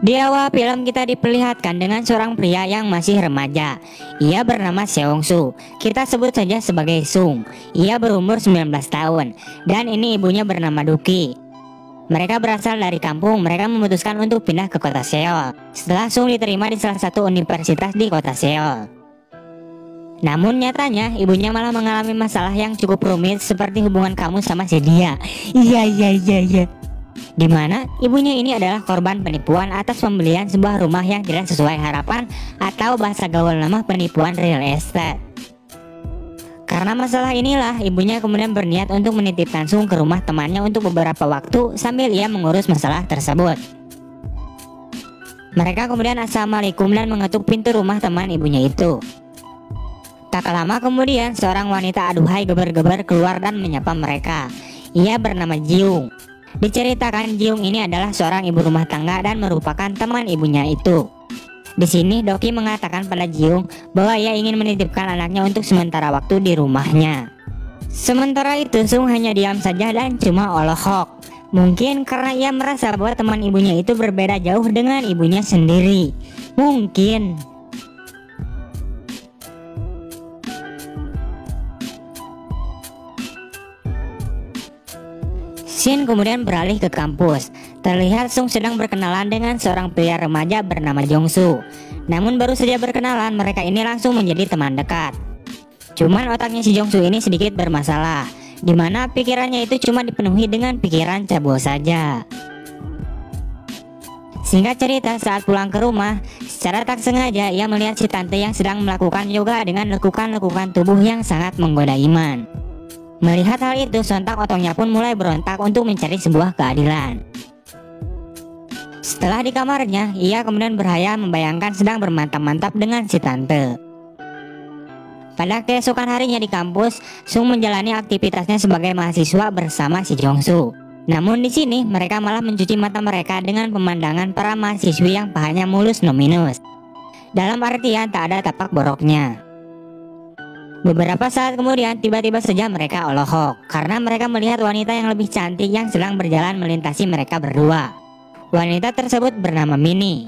Di awal film kita diperlihatkan dengan seorang pria yang masih remaja. Ia bernama Seong-soo. Kita sebut saja sebagai Sung. Ia berumur 19 tahun dan ini ibunya bernama Duki. Mereka berasal dari kampung. Mereka memutuskan untuk pindah ke kota Seoul setelah Sung diterima di salah satu universitas di kota Seoul. Namun nyatanya ibunya malah mengalami masalah yang cukup rumit seperti hubungan kamu sama si dia. Iya. Dimana ibunya ini adalah korban penipuan atas pembelian sebuah rumah yang tidak sesuai harapan, atau bahasa gaul nama penipuan real estate. Karena masalah inilah ibunya kemudian berniat untuk menitipkan Sung ke rumah temannya untuk beberapa waktu sambil ia mengurus masalah tersebut. Mereka kemudian assalamualaikum dan mengetuk pintu rumah teman ibunya itu. Tak lama kemudian seorang wanita aduhai geber-geber keluar dan menyapa mereka. Ia bernama Jiung. Diceritakan Jiung ini adalah seorang ibu rumah tangga dan merupakan teman ibunya itu. Di sini Doki mengatakan pada Jiung bahwa ia ingin menitipkan anaknya untuk sementara waktu di rumahnya. Sementara itu Sung hanya diam saja dan cuma olohok. Mungkin karena ia merasa bahwa teman ibunya itu berbeda jauh dengan ibunya sendiri. Mungkin. Scene kemudian beralih ke kampus. Terlihat Sung sedang berkenalan dengan seorang pria remaja bernama Jongsu. Namun baru saja berkenalan, mereka ini langsung menjadi teman dekat. Cuman otaknya si Jongsu ini sedikit bermasalah, dimana pikirannya itu cuma dipenuhi dengan pikiran cabul saja. Singkat cerita, saat pulang ke rumah, secara tak sengaja ia melihat si tante yang sedang melakukan yoga dengan lekukan-lekukan tubuh yang sangat menggoda iman. Melihat hal itu, sontak otongnya pun mulai berontak untuk mencari sebuah keadilan. Setelah di kamarnya, ia kemudian berhayal membayangkan sedang bermantap-mantap dengan si tante. Pada keesokan harinya di kampus, Sung menjalani aktivitasnya sebagai mahasiswa bersama si Jongsu. Namun di sini mereka malah mencuci mata mereka dengan pemandangan para mahasiswi yang pahanya mulus no minus. Dalam artian tak ada tapak boroknya. Beberapa saat kemudian tiba-tiba saja mereka olohok karena mereka melihat wanita yang lebih cantik yang sedang berjalan melintasi mereka berdua. Wanita tersebut bernama Mini.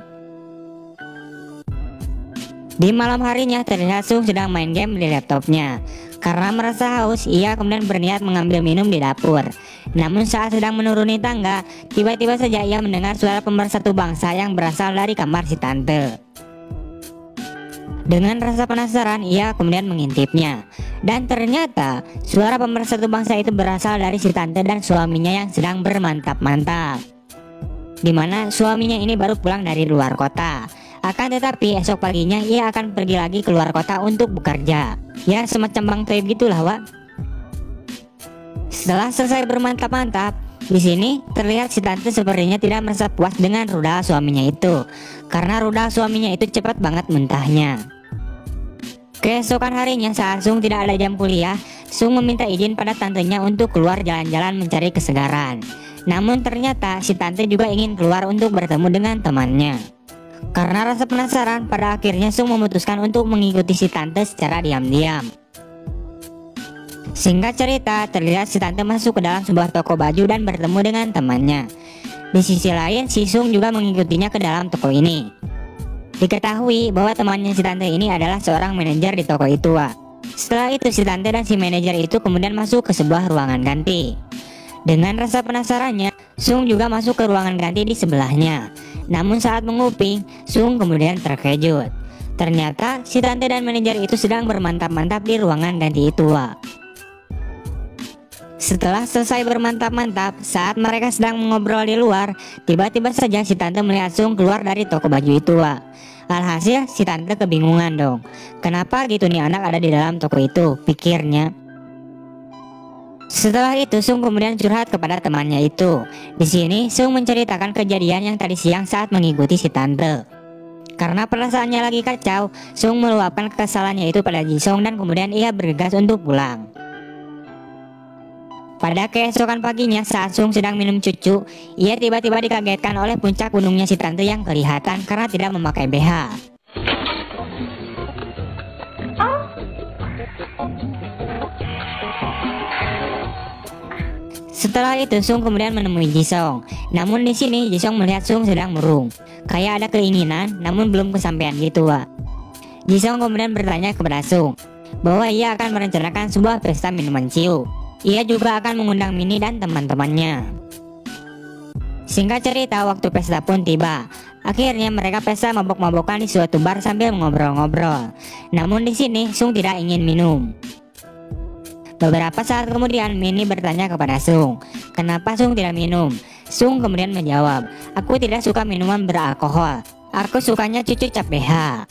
Di malam harinya terlihat Sung sedang main game di laptopnya. Karena merasa haus, ia kemudian berniat mengambil minum di dapur. Namun saat sedang menuruni tangga, tiba-tiba saja ia mendengar suara pemersatu bangsa yang berasal dari kamar si tante. Dengan rasa penasaran, ia kemudian mengintipnya. Dan ternyata suara pemersatu bangsa itu berasal dari si tante dan suaminya yang sedang bermantap-mantap. Dimana suaminya ini baru pulang dari luar kota. Akan tetapi esok paginya ia akan pergi lagi ke luar kota untuk bekerja. Ya semacam bang toib gitulah, Wak. Setelah selesai bermantap-mantap, di sini terlihat si tante sepertinya tidak merasa puas dengan rudal suaminya itu, karena rudal suaminya itu cepat banget muntahnya. Keesokan harinya saat Sung tidak ada jam kuliah, Sung meminta izin pada tantenya untuk keluar jalan-jalan mencari kesegaran. Namun ternyata si tante juga ingin keluar untuk bertemu dengan temannya. Karena rasa penasaran, pada akhirnya Sung memutuskan untuk mengikuti si tante secara diam-diam. Singkat cerita, terlihat si tante masuk ke dalam sebuah toko baju dan bertemu dengan temannya. Di sisi lain, si Sung juga mengikutinya ke dalam toko ini. Diketahui bahwa temannya si tante ini adalah seorang manajer di toko itu, Wak. Setelah itu si tante dan si manajer itu kemudian masuk ke sebuah ruangan ganti. Dengan rasa penasarannya, Sung juga masuk ke ruangan ganti di sebelahnya. Namun saat menguping, Sung kemudian terkejut. Ternyata si tante dan manajer itu sedang bermantap-mantap di ruangan ganti itu, Wak. Setelah selesai bermantap-mantap, saat mereka sedang mengobrol di luar, tiba-tiba saja si tante melihat Sung keluar dari toko baju itu, Wak. Alhasil si tante kebingungan dong. Kenapa gitu nih anak ada di dalam toko itu, pikirnya. Setelah itu Sung kemudian curhat kepada temannya itu. Di sini Sung menceritakan kejadian yang tadi siang saat mengikuti si tante. Karena perasaannya lagi kacau, Sung meluapkan kekesalannya itu pada Jisung dan kemudian ia bergegas untuk pulang. Pada keesokan paginya saat Sung sedang minum cucu, ia tiba-tiba dikagetkan oleh puncak gunungnya si tante yang kelihatan karena tidak memakai BH. Setelah itu Sung kemudian menemui Jisung. Namun di sini Jisung melihat Sung sedang murung, kayak ada keinginan namun belum kesampaian gitu Wak. Jisung kemudian bertanya kepada Sung bahwa ia akan merencanakan sebuah pesta minuman ciu. Ia juga akan mengundang Minnie dan teman-temannya. Singkat cerita, waktu pesta pun tiba. Akhirnya mereka pesta mabok-mabokan di suatu bar sambil ngobrol-ngobrol. Namun di sini Sung tidak ingin minum. Beberapa saat kemudian Minnie bertanya kepada Sung, kenapa Sung tidak minum? Sung kemudian menjawab, aku tidak suka minuman beralkohol. Aku sukanya cucu cap BH.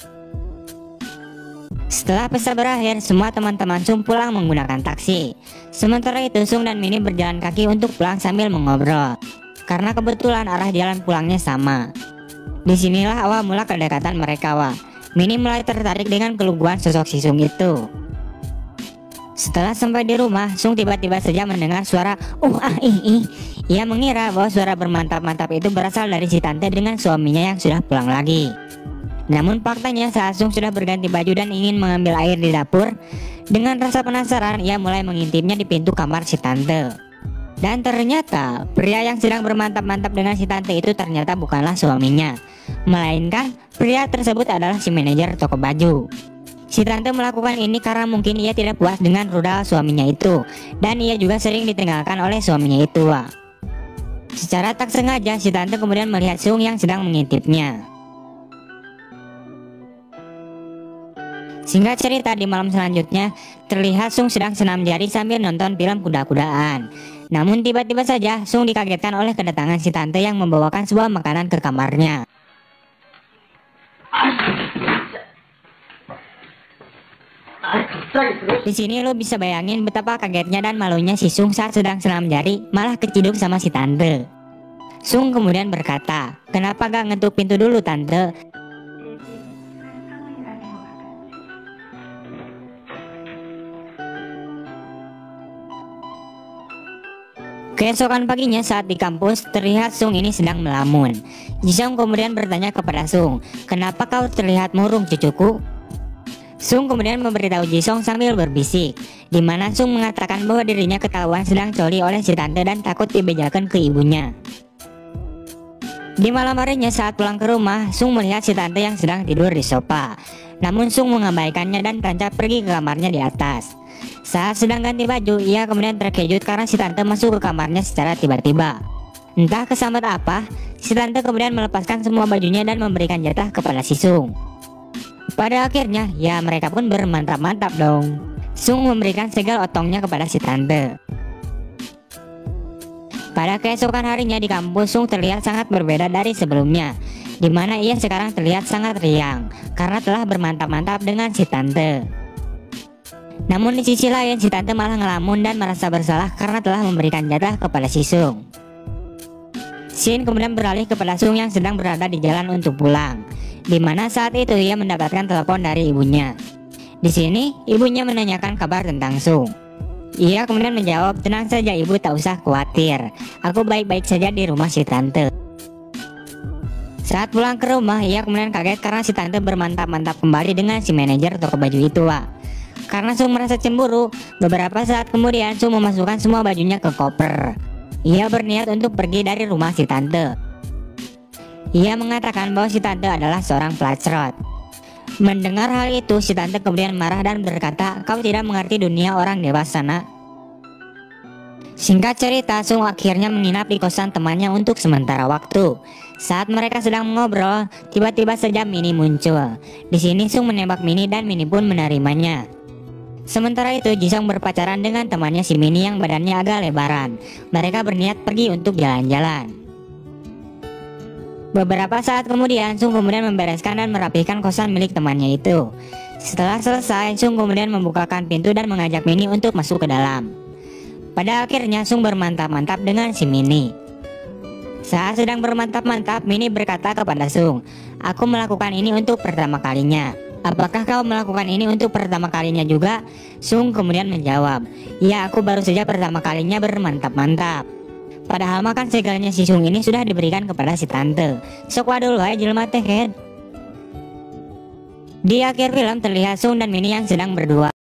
Setelah pesta berakhir, semua teman-teman Sung pulang menggunakan taksi. Sementara itu Sung dan Minnie berjalan kaki untuk pulang sambil mengobrol, karena kebetulan arah jalan pulangnya sama. Disinilah awal mula kedekatan mereka Wak. Minnie mulai tertarik dengan keluguan sosok si Sung itu. Setelah sampai di rumah, Sung tiba-tiba saja mendengar suara ih. Ia mengira bahwa suara bermantap-mantap itu berasal dari si tante dengan suaminya yang sudah pulang lagi. Namun faktanya saat Sung sudah berganti baju dan ingin mengambil air di dapur, dengan rasa penasaran ia mulai mengintipnya di pintu kamar si tante. Dan ternyata pria yang sedang bermantap-mantap dengan si tante itu ternyata bukanlah suaminya, melainkan pria tersebut adalah si manajer toko baju. Si tante melakukan ini karena mungkin ia tidak puas dengan rudal suaminya itu, dan ia juga sering ditinggalkan oleh suaminya itu Wak. Secara tak sengaja si tante kemudian melihat Sung yang sedang mengintipnya. Singkat cerita, di malam selanjutnya terlihat Sung sedang senam jari sambil nonton film kuda-kudaan. Namun tiba-tiba saja Sung dikagetkan oleh kedatangan si tante yang membawakan sebuah makanan ke kamarnya. Di sini lo bisa bayangin betapa kagetnya dan malunya si Sung saat sedang senam jari malah keciduk sama si tante. Sung kemudian berkata, kenapa gak ngetuk pintu dulu tante? Keesokan paginya saat di kampus terlihat Sung ini sedang melamun. Jisung kemudian bertanya kepada Sung, kenapa kau terlihat murung cucuku? Sung kemudian memberitahu Jisung sambil berbisik, di mana Sung mengatakan bahwa dirinya ketahuan sedang coli oleh si tante dan takut dibejakan ke ibunya. Di malam harinya saat pulang ke rumah, Sung melihat si tante yang sedang tidur di sofa. Namun Sung mengabaikannya dan tancap pergi ke kamarnya di atas. Saat sedang ganti baju, ia kemudian terkejut karena si tante masuk ke kamarnya secara tiba-tiba. Entah kesambet apa, si tante kemudian melepaskan semua bajunya dan memberikan jatah kepada si Sung. Pada akhirnya, ya mereka pun bermantap-mantap dong. Sung memberikan segel otongnya kepada si tante. Pada keesokan harinya di kampus, Sung terlihat sangat berbeda dari sebelumnya, di mana ia sekarang terlihat sangat riang karena telah bermantap-mantap dengan si tante. Namun di sisi lain, si tante malah ngelamun dan merasa bersalah karena telah memberikan jatah kepada si Sung. Scene kemudian beralih kepada Sung yang sedang berada di jalan untuk pulang, di mana saat itu ia mendapatkan telepon dari ibunya. Di sini ibunya menanyakan kabar tentang Sung. Ia kemudian menjawab, tenang saja ibu, tak usah khawatir. Aku baik-baik saja di rumah si tante. Saat pulang ke rumah, ia kemudian kaget karena si tante bermantap-mantap kembali dengan si manajer toko baju itu Wak. Karena Sung merasa cemburu, beberapa saat kemudian Sung memasukkan semua bajunya ke koper. Ia berniat untuk pergi dari rumah si tante. Ia mengatakan bahwa si tante adalah seorang pelacrot. Mendengar hal itu, si tante kemudian marah dan berkata, kau tidak mengerti dunia orang dewasa nak. Singkat cerita, Sung akhirnya menginap di kosan temannya untuk sementara waktu. Saat mereka sedang mengobrol, tiba-tiba saja Minnie muncul. Di sini Sung menembak Minnie dan Minnie pun menerimanya. Sementara itu Jisung berpacaran dengan temannya si Minnie yang badannya agak lebaran. Mereka berniat pergi untuk jalan-jalan. Beberapa saat kemudian Sung kemudian membereskan dan merapihkan kosan milik temannya itu. Setelah selesai, Sung kemudian membukakan pintu dan mengajak Minnie untuk masuk ke dalam. Pada akhirnya Sung bermantap-mantap dengan si Minnie. Saat sedang bermantap-mantap, Minnie berkata kepada Sung, aku melakukan ini untuk pertama kalinya. Apakah kau melakukan ini untuk pertama kalinya juga? Sung kemudian menjawab, ya aku baru saja pertama kalinya bermantap-mantap. Padahal makan segalanya si Sung ini sudah diberikan kepada si tante. Sok wadul wae jelema teh. Di akhir film terlihat Sung dan Minnie yang sedang berdua.